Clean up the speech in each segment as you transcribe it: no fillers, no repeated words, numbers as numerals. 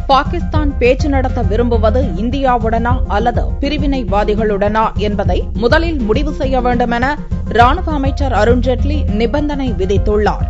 பாகிஸ்தான் பேச்சு நடத்த விரும்புவது இந்தியாவுடனா அல்லது பிரிவினைவாதிகளுடனா என்பதை முதலில் முடிவு செய்ய வேண்டும் என ராணுவ அமைச்சர் அருண்ஜேட்லி நிபந்தனை விதித்துள்ளார்.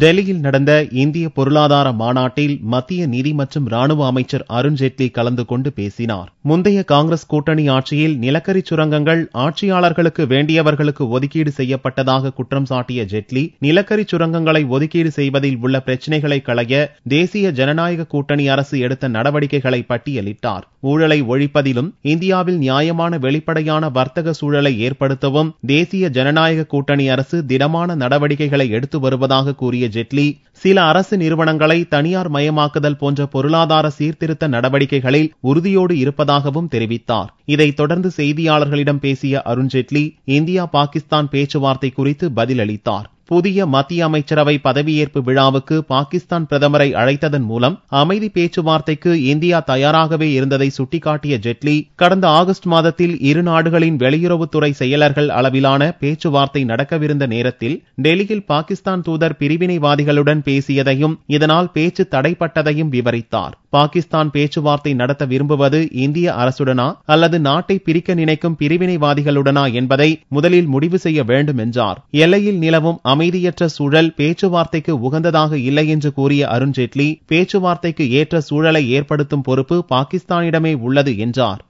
டெல்லியில் நடந்த இந்திய பொருளாதார மாநாட்டில் மத்திய நிதி மற்றும் ராணுவ அமைச்சர் அருண்ஜேட்லி கலந்து கொண்டு பேசினார். முந்தைய காங்கிரஸ் கூட்டணி ஆட்சியில் நிலக்கரி சுரங்கங்கள் ஆட்சியாளர்களுக்கு வேண்டியவர்களுக்கு ஒதுக்கீடு செய்யப்பட்டதாக குற்றம் சாட்டிய ஜேட்லி, நிலக்கரி சுரங்கங்களை ஒதுக்கீடு செய்வதில் உள்ள பிரச்சினைகளை களைய தேசிய ஜனநாயக கூட்டணி அரசு எடுத்த நடவடிக்கைகளை பட்டியலிட்டார். ஊழலை ஒழிப்பதிலும் இந்தியாவில் நியாயமான வெளிப்படையான வர்த்தக சூழலை ஏற்படுத்தவும் தேசிய ஜனநாயக கூட்டணி அரசு திடமான நடவடிக்கைகளை எடுத்து வருவதாக கூறிய ஜேட்லி, சில அரசு நிறுவனங்களை தனியார் மயமாக்குதல் போன்ற பொருளாதார சீர்திருத்த நடவடிக்கைகளில் உறுதியோடு இருப்பதாகவும் தெரிவித்தார். இதைத் தொடர்ந்து செய்தியாளர்களிடம் பேசிய அருண்ஜேட்லி, இந்தியா பாகிஸ்தான் பேச்சுவார்த்தை குறித்து பதிலளித்தார். புதிய மத்திய அமைச்சரவை பதவியேற்பு விழாவுக்கு பாகிஸ்தான் பிரதமரை அழைத்ததன் மூலம் அமைதி பேச்சுவார்த்தைக்கு இந்தியா தயாராகவே இருந்ததை சுட்டிக்காட்டிய ஜேட்லி, கடந்த ஆகஸ்ட் மாதத்தில் இரு நாடுகளின் வெளியுறவுத்துறை செயலர்கள் அளவிலான பேச்சுவார்த்தை நடக்கவிருந்த நேரத்தில் டெல்லியில் பாகிஸ்தான் தூதர் பிரிவினைவாதிகளுடன் பேசியதையும் இதனால் பேச்சு தடைப்பட்டதையும் விவரித்தார். பாகிஸ்தான் பேச்சுவார்த்தை நடத்த விரும்புவது இந்திய அரசுடனா அல்லது நாட்டை பிரிக்க நினைக்கும் பிரிவினைவாதிகளுடனா என்பதை முதலில் முடிவு செய்ய வேண்டும் என்றார். எல்லையில் நிலவும் அமைதியற்ற சூழல் பேச்சுவார்த்தைக்கு உகந்ததாக இல்லை என்று கூறிய அருண்ஜேட்லி, பேச்சுவார்த்தைக்கு ஏற்ற சூழலை ஏற்படுத்தும் பொறுப்பு பாகிஸ்தானிடமே உள்ளது என்றார்.